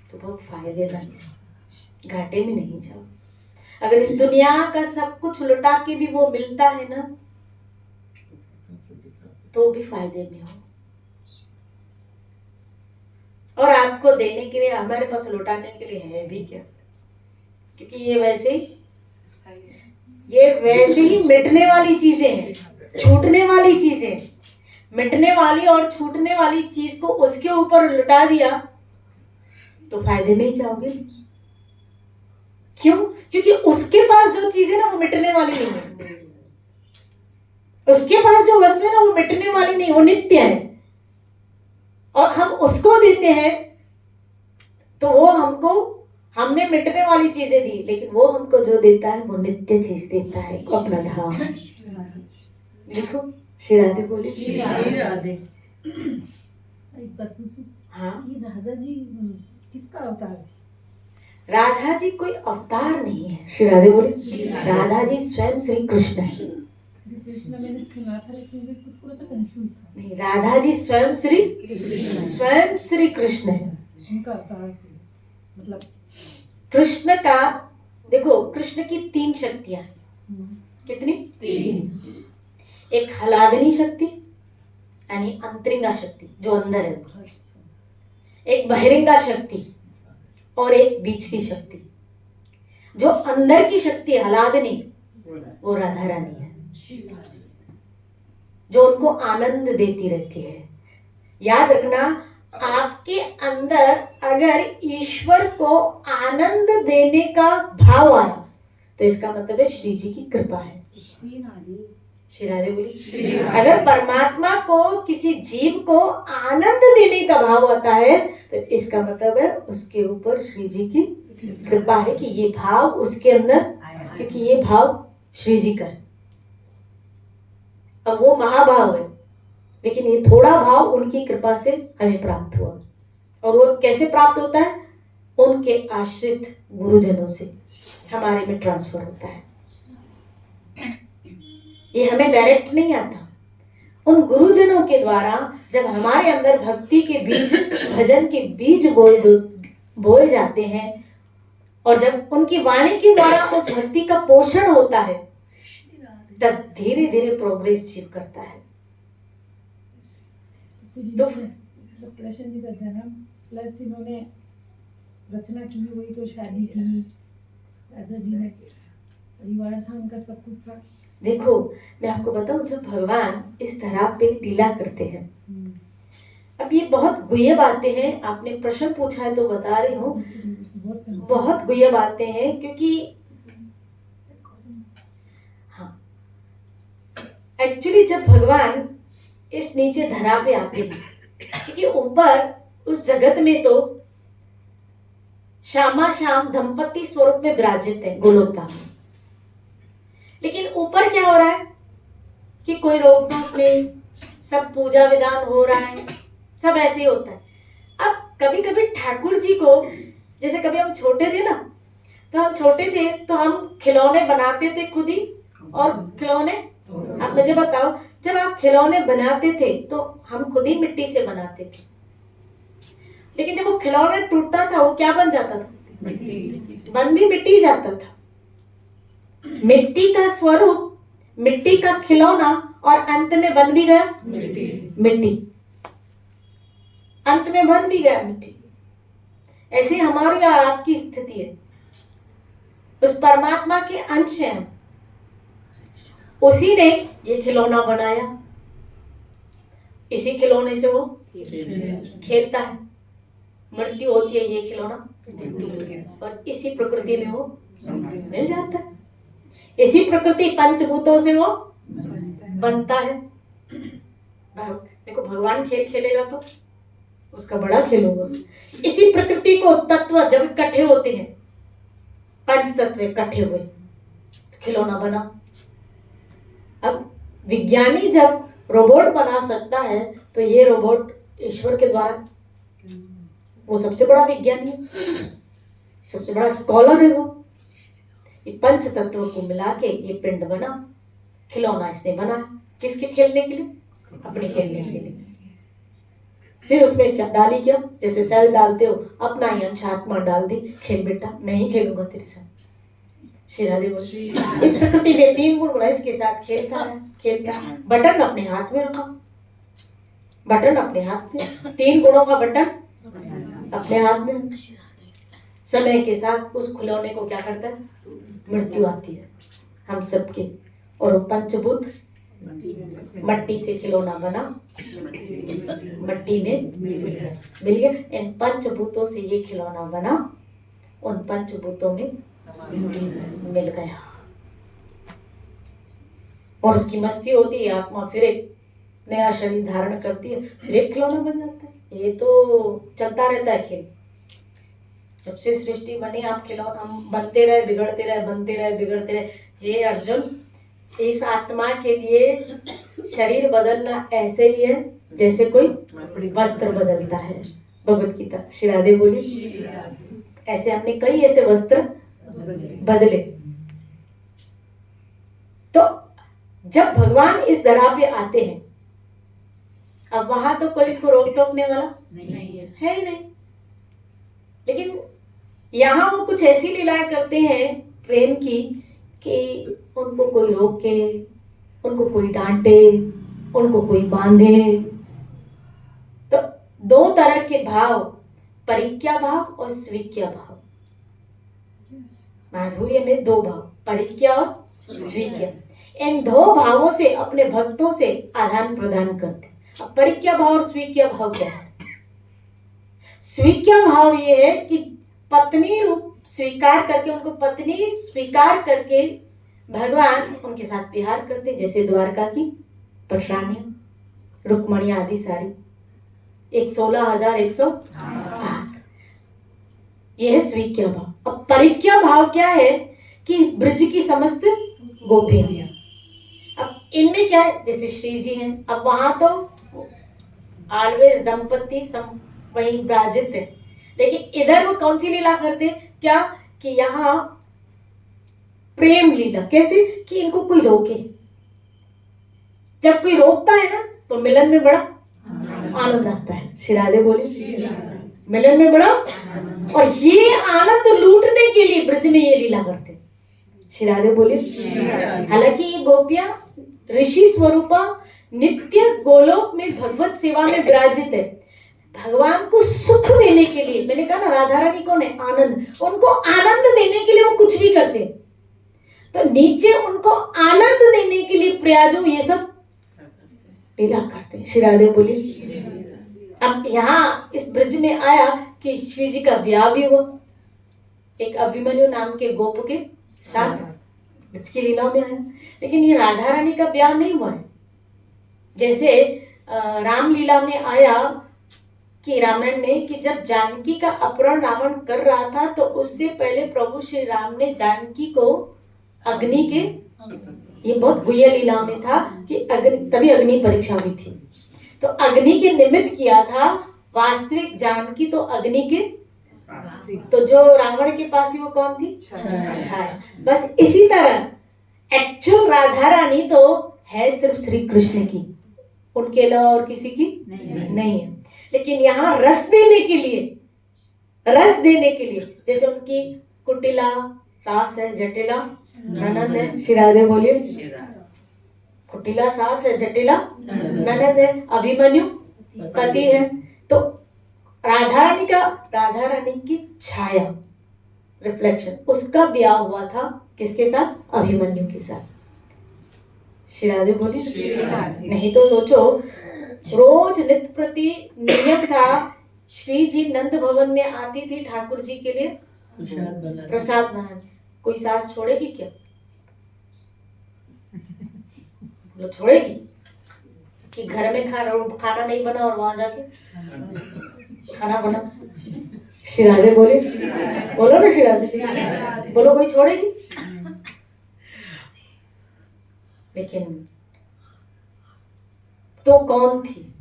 तो बहुत फायदेमंद, घाटे में नहीं जाओ। अगर इस दुनिया का सब कुछ लुटा के भी वो मिलता है ना तो भी फायदे में हो। और आपको देने के लिए, हमारे पास लुटाने के लिए है भी क्या, क्योंकि ये वैसे ही मिटने वाली चीजें हैं, छूटने वाली चीजें। मिटने वाली और छूटने वाली चीज को उसके ऊपर लुटा दिया तो फायदे में ही जाओगे। क्यों? क्योंकि उसके पास जो चीज है ना वो मिटने वाली नहीं है। उसके पास जो वस्तु है ना वो मिटने वाली नहीं, वो नित्य है। और हम उसको देते हैं तो वो हमको, हमने मिटने वाली चीजें दी, लेकिन वो हमको जो देता है वो नित्य चीज देता है, अपना धाम। देखो श्री राधे बोले। राधे। एक बात पूछूं? हाँ, ये राधा जी किसका अवतार थी? राधा जी कोई अवतार नहीं है। श्री राधे बोले। राधा जी स्वयं श्री कृष्ण है। श्री कृष्ण मैंने सुना था लेकिन मुझे कुछ थोड़ा सा कंफ्यूज था। नहीं, राधा जी स्वयं श्री कृष्ण है। उनका अवतार मतलब कृष्ण का, देखो कृष्ण की 3 शक्तियां हैं। कितनी? 3। एक हलादनी शक्ति यानी अंतरिंगा शक्ति जो अंदर है, एक बहिरंगा शक्ति और एक बीच की शक्ति। जो अंदर की शक्ति हलादनी वो राधा रानी है, जो उनको आनंद देती रहती है। याद रखना, आपके अंदर अगर ईश्वर को आनंद देने का भाव आया तो इसका मतलब है श्री जी की कृपा है। श्री राधे बोली। अगर परमात्मा को, किसी जीव को आनंद देने का भाव आता है तो इसका मतलब है उसके ऊपर श्री जी की कृपा है कि ये भाव उसके अंदर, क्योंकि ये भाव श्री जी का है। अब वो महाभाव है, लेकिन ये थोड़ा भाव उनकी कृपा से हमें प्राप्त हुआ। और वो कैसे प्राप्त होता है? उनके आश्रित गुरुजनों से हमारे में ट्रांसफर होता है। ये हमें डायरेक्ट नहीं आता। उन गुरुजनों के द्वारा जब हमारे अंदर भक्ति के बीज, भजन के बीज बोए जाते हैं और जब उनकी वाणी के द्वारा उस भक्ति का पोषण होता है तब धीरे धीरे प्रोग्रेस अचीव करता है। तो कृष्ण जी का जन्म प्लस इन्होंने रचना की हुई, तो शादी की, राधा जी ने परिवार था उनका, सब कुछ था। देखो मैं आपको बताऊं, जब भगवान इस धरा पे लीला करते हैं, अब ये बहुत गुह्य बातें हैं। आपने प्रश्न पूछा है तो बता रही हूँ, बहुत गुह्य बातें हैं। क्योंकि हाँ, एक्चुअली जब भगवान इस नीचे धरा पे आते हैं, क्योंकि ऊपर उस जगत में तो श्यामा श्याम दंपति स्वरूप में विराजित है गोलोक धाम, लेकिन ऊपर क्या हो रहा है कि कोई रोक टोक नहीं, सब पूजा विधान हो रहा है, सब ऐसे ही होता है। अब कभी कभी ठाकुर जी को, जैसे कभी हम छोटे थे ना, तो हम छोटे थे तो हम खिलौने बनाते थे खुद ही। और खिलौने, आप मुझे बताओ, जब आप खिलौने बनाते थे तो हम खुद ही मिट्टी से बनाते थे, लेकिन जब वो खिलौने टूटता था वो क्या बन जाता था? बन भी मिट्टी जाता था। मिट्टी का स्वरूप, मिट्टी का खिलौना, और अंत में बन भी गया मिट्टी। अंत में बन भी गया मिट्टी। ऐसे हमारी और आपकी स्थिति है। उस परमात्मा के अंश हैं, उसी ने ये खिलौना बनाया, इसी खिलौने से वो खेलता है, मृत्यु होती है ये खिलौना और इसी प्रकृति में वो मिल जाता है। इसी प्रकृति पंचभूतों से वो बनता है। देखो भगवान खेल खेलेगा तो उसका बड़ा खेल होगा। इसी प्रकृति को तत्व जब इकट्ठे होते हैं, पंच तत्व इकट्ठे हुए तो खिलौना बना। अब विज्ञानी जब रोबोट बना सकता है तो ये रोबोट ईश्वर के द्वारा, वो सबसे बड़ा विज्ञानी है, सबसे बड़ा स्कॉलर है वो। ये पंच तत्व को मिला के ये पिंड बना, खिलौना इसने बना। किसके खेलने के लिए? अपने खेलने के लिए। फिर उसमें क्या डाली? क्या जैसे सेल डालते हो, अपना ही अंश आत्मा डाल दी, खेल बेटा, मैं ही खेलूंगा तेरे साथ। श्री राधे बोल। इस प्रकृति में 3 गुण बना, इसके साथ खेलता है। बटन अपने हाथ में रखा, बटन अपने हाथ में, 3 गुणों का बटन अपने हाथ में। समय के साथ उस खिलौने को क्या करता है? मृत्यु आती है हम सबके। और वो पंचभूत मट्टी से खिलौना बना, मट्टी में मिल गया। इन पंचभूतों से ये खिलौना बना, उन पंचभूतों में मिल गया और उसकी मस्ती होती है। आत्मा फिर एक नया शरीर धारण करती है, फिर एक खिलौना बन जाता है। ये तो चलता रहता है खेल। जब से सृष्टि बनी आप खिलौना, हम बनते रहे, बिगड़ते रहे, बनते रहे, बिगड़ते रहे। हे अर्जुन, इस आत्मा के लिए शरीर बदलना ऐसे ही है जैसे कोई वस्त्र बदलता है। भगवत गीता। श्री राधे बोली। ऐसे हमने कई ऐसे वस्त्र बदले। तो जब भगवान इस धरा पे आते हैं, अब वहां तो कोई को रोक टोकने वाला है ही नहीं। लेकिन यहाँ वो कुछ ऐसी लीलाएं करते हैं प्रेम की कि उनको कोई रोके, उनको कोई डांटे, उनको कोई बांधे। तो 2 तरह के भाव, परिक्या भाव और स्वीक्या भाव। माधुर्य में 2 भाव, परिक्या और स्वीक्या। इन 2 भावों से अपने भक्तों से आदान प्रदान करते। अब परिक्या भाव और स्वीक्या भाव क्या है? स्वीक्या भाव ये है कि पत्नी रूप स्वीकार करके, उनको पत्नी स्वीकार करके भगवान उनके साथ विहार करते, जैसे द्वारका की पटरानियां, रुक्मणी आदि सारी 16,108। यह है स्वीक्या भाव। अब परिक्या भाव क्या है? कि ब्रज की समस्त गोपियां। अब इनमें क्या है? जैसे श्री जी हैं, अब वहां तो ऑलवेज दंपति वही विराजित है, लेकिन इधर वो कौन सी लीला करते? क्या कि यहाँ प्रेम लीला। कैसे? कि इनको कोई रोके। जब कोई रोकता है ना तो मिलन में बड़ा आनंद आता है। श्री राधे बोली। मिलन में बड़ा, और ये आनंद लूटने के लिए ब्रज में ये लीला करते। श्री राधे बोली। हालांकि ये गोपियां ऋषि स्वरूपा नित्य गोलोक में भगवत सेवा में विराजित है। भगवान को सुख देने के लिए, मैंने कहा ना राधा रानी कौन है? आनंद। उनको आनंद देने के लिए वो कुछ भी करते। तो नीचे उनको आनंद देने के लिए प्रयाजो ये सब लीला करते हैं। श्री राधे बोली। अब यहाँ इस ब्रज में आया कि श्री जी का ब्याह भी हुआ, एक अभिमन्यु नाम के गोप के साथ ब्रज की लीला में आया। लेकिन ये राधा रानी का ब्याह नहीं हुआ है। जैसे रामलीला में आया कि रामायण में कि जब जानकी का अपहरण रावण कर रहा था तो उससे पहले प्रभु श्री राम ने जानकी को अग्नि के, ये बहुत गुह्य लीला में था कि अग्नि, तभी अग्नि परीक्षा हुई थी, तो अग्नि के निमित्त किया था। वास्तविक जानकी तो अग्नि के, तो जो रावण के पास थी वो कौन थी? छाया। बस इसी तरह एक्चुअल राधा रानी तो है सिर्फ श्री कृष्ण की, उनके अलावा और किसी की नहीं है। लेकिन यहाँ रस देने के लिए, जैसे उनकी कुटिला सास है, जटिला ननद है। श्री राधे बोलिए। कुटिला सास है, जटिला ननद है, अभिमन्यु पति है। तो राधा रानी की छाया, रिफ्लेक्शन, उसका ब्याह हुआ था किसके साथ? अभिमन्यु के साथ। श्री राधे बोली। नहीं तो सोचो, रोज नित्य प्रति नियम था, श्री जी नंद भवन में आती थी ठाकुर जी के लिए प्रसाद बनाने। कोई सास छोड़ेगी क्या? बोलो छोड़ेगी कि घर में खाना नहीं बना और वहां जाके खाना बना? श्री राधे बोले, बोलो ना श्री राधे, बोलो कोई छोड़ेगी? लेकिन तो कौन थी?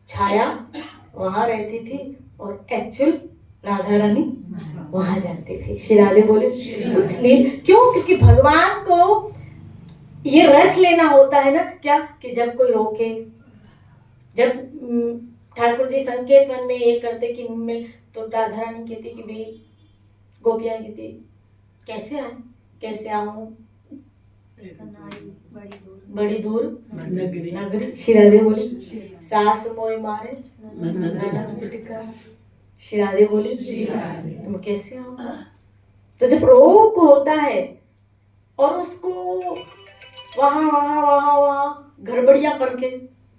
छाया वहां रहती थी और एक्चुअल राधा रानी वहां जाती थी। श्री राधे बोले कुछ नहीं, क्यों? क्योंकि भगवान को ये रस लेना होता है ना, क्या कि जब कोई रोके, जब ठाकुर जी संकेत वन में ये करते कि मिल, तो राधा रानी कहती कि भाई, गोपियां कहती कैसे आए, कैसे आऊं, बड़ी दूर नगरी। श्री राधे बोले सास मोय मारे ननद टिका। श्री राधे बोले तुम कैसे आओ? तो जब रोग होता है और उसको वहां गड़बड़ियां करके,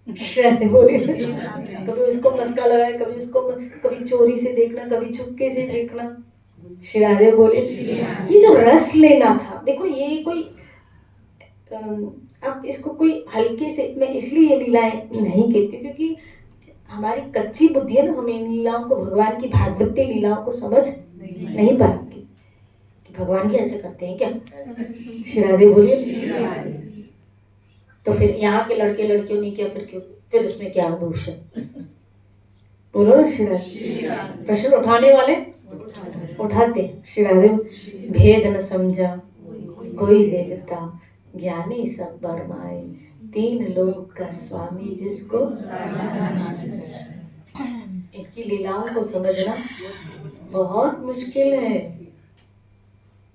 श्री राधे बोले कभी उसको मस्का लगाए, कभी उसको, कभी चोरी से देखना, कभी चुपके से देखना। श्री राधे बोले ये जो रस लेना था, देखो ये कोई अब इसको कोई हल्के से, मैं इसलिए ये लीलाएं नहीं कहती क्योंकि हमारी कच्ची बुद्धि है ना, हम इन लीलाओं को, भगवान की भागवती लीलाओं को समझ नहीं पाती कि भगवान भी ऐसे करते हैं क्या। श्री राधे बोलिए। तो फिर यहाँ के लड़के लड़कियों ने किया, फिर क्यों, फिर उसमें क्या दोष है? बोलो ना श्री राधे। प्रश्न उठाने वाले उठाते। श्री राधे भेद न समझा कोई देवता, ज्ञानी सब बरमाए, तीन लोक का स्वामी जिसको। इनकी लीलाओं को समझना बहुत मुश्किल है,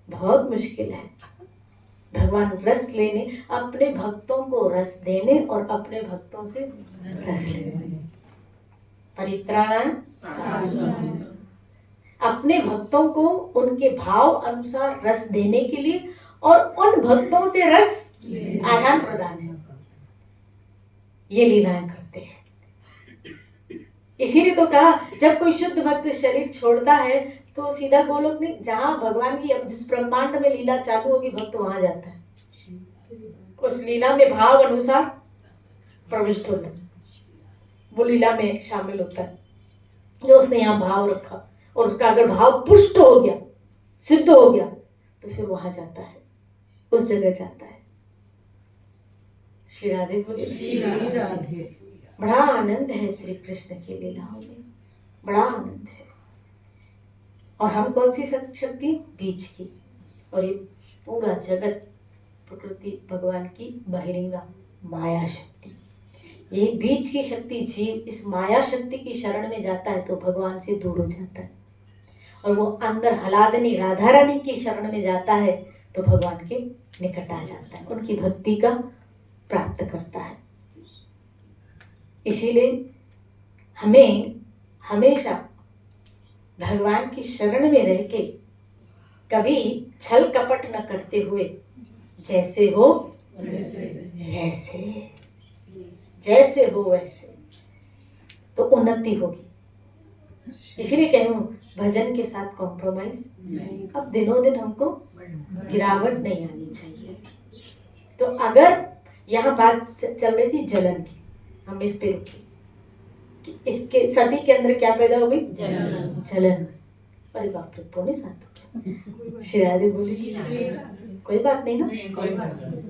बहुत मुश्किल है। भगवान रस लेने, अपने भक्तों को रस देने और अपने भक्तों से रस लेने। परित्राण अपने भक्तों को उनके भाव अनुसार रस देने के लिए और उन भक्तों से रस आदान प्रदान है, ये लीलाएं करते हैं। इसीलिए तो कहा जब कोई शुद्ध भक्त शरीर छोड़ता है तो सीधा गोलोक नहीं, जहां भगवान की, अब जिस ब्रह्मांड में लीला चालू होगी भक्त वहां जाता है, उस लीला में भाव अनुसार प्रविष्ट होता है, वो लीला में शामिल होता है जो उसने यहाँ भाव रखा, और उसका अगर भाव पुष्ट हो गया, सिद्ध हो गया, तो फिर वहां जाता है, उस जगह जाता है। श्री राधे बोले बड़ा आनंद है श्री कृष्ण की लीलाओं में, बड़ा आनंद है। और हम कौन सी शक्ति? बीच की। और ये पूरा जगत प्रकृति भगवान की बहिरंगा माया शक्ति, ये बीच की शक्ति। जीव इस माया शक्ति की शरण में जाता है तो भगवान से दूर हो जाता है, और वो अंदर हलादनी राधा रानी की शरण में जाता है तो भगवान के निकट आ जाता है, उनकी भक्ति का प्राप्त करता है। इसीलिए हमें हमेशा भगवान की शरण में रह के कभी छल कपट न करते हुए, जैसे हो वैसे, जैसे हो वैसे, तो उन्नति होगी। इसीलिए कहूँ भजन के साथ कॉम्प्रोमाइज नहीं। अब दिनों दिन हमको गिरावट नहीं आनी चाहिए। तो अगर यहाँ बात चल रही थी जलन की, हम इस पे रुके कि इसके सती के अंदर क्या पैदा हो गई? जलन। अरे बाप रे, पौने 7। श्री राधे बोली कोई बात नहीं ना,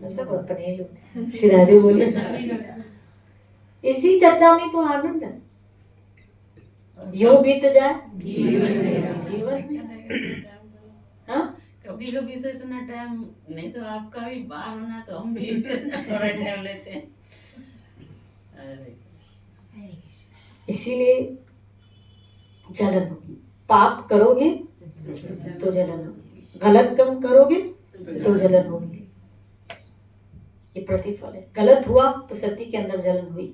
सब अपने लोग। श्री राधे बोली इसी चर्चा में तो आनंद है, यूं बीत जाए जीवन में। हाँ, कभी कभी तो इतना टाइम नहीं, तो आपका भी बाहर होना तो हम भी थोड़ा टाइम लेते हैं। इसीलिए जलन होगी। पाप करोगे तो जलन होगी, गलत काम करोगे तो जलन होगी। ये प्रतिफल है। गलत हुआ तो सती के अंदर जलन हुई,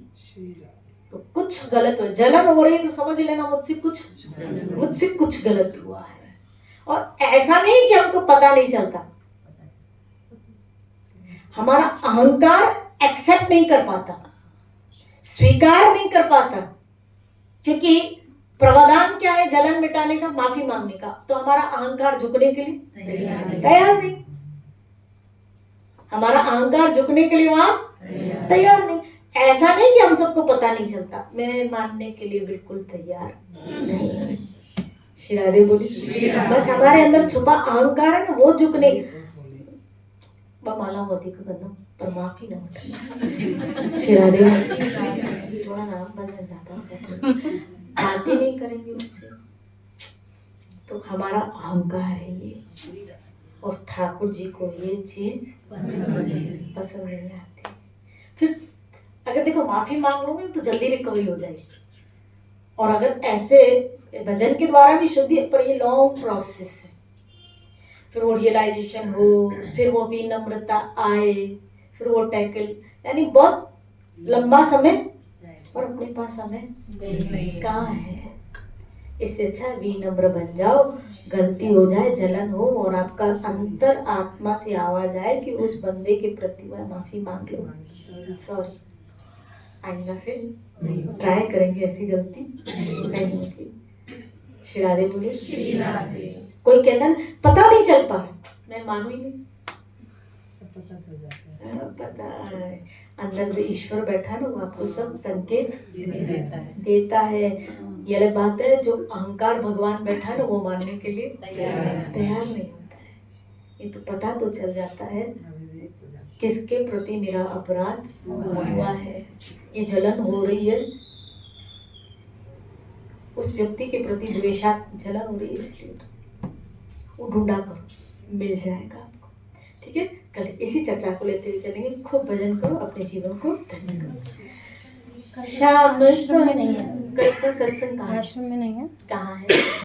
तो कुछ गलत हो, जलन हो रही है तो समझ लेना मुझसे कुछ गलत हुआ है। और ऐसा नहीं कि हमको पता नहीं चलता, हमारा अहंकार एक्सेप्ट नहीं कर पाता, स्वीकार नहीं कर पाता, क्योंकि प्रावधान क्या है जलन मिटाने का, माफी मांगने का। तो हमारा अहंकार झुकने के लिए तैयार नहीं, हमारा अहंकार झुकने के लिए वहां तैयार नहीं। ऐसा नहीं कि हम सबको पता नहीं चलता, मैं मानने के लिए बिल्कुल तैयार नहीं। श्री राधे बोली, बस हमारे अंदर छुपा अहंकार है ना, वो झुकने माला होती का गंदा पर माफी ना उठा। श्री राधे बोली, थोड़ा नाम बजन जाता है, बातें नहीं करेंगे उससे तो हमारा अहंकार है ये, और ठाकुर जी को ये चीज पसंद नहीं आती। फिर अगर देखो माफी मांग लोगे तो जल्दी रिकवरी हो जाएगी, और अगर ऐसे भजन के द्वारा भी शुद्धि, पर ये लॉन्ग प्रोसेस है। फिर वो रियलाइजेशन हो, फिर वो विनम्रता आए, फिर वो टैकल, यानी बहुत लंबा समय, और अपने पास समय कहाँ है। इससे अच्छा विनम्र बन जाओ, गलती हो जाए, जलन हो, और आपका अंतर आत्मा से आवाज आए कि उस बंदे के प्रति मैं माफी मांग लो, सॉरी, आइंदा से ट्राई करेंगे ऐसी गलती नहीं होगी। श्री राधे बोली। कोई कहता ना पता नहीं चल पा रहा, मैं मानू ही नहीं, सब पता चल जाता है, पता है। अंदर जो ईश्वर बैठा ना वो आपको सब संकेत देता है। ये अलग बात है, जो अहंकार भगवान बैठा है ना वो मानने के लिए तैयार नहीं होता है। ये तो पता तो चल जाता है किसके प्रति मेरा अपराध हुआ है, ये जलन हो रही है उस व्यक्ति के प्रति, द्वेषा जलन हो रही है, इसलिए वो ढूंढा करो, मिल जाएगा आपको। ठीक है, कल इसी चर्चा को लेते हुए चलेंगे। खूब भजन करो, अपने जीवन को धन्य करो। शाम में नहीं है, कल का सत्संग कहाँ है? आश्रम में नहीं है। कहाँ है?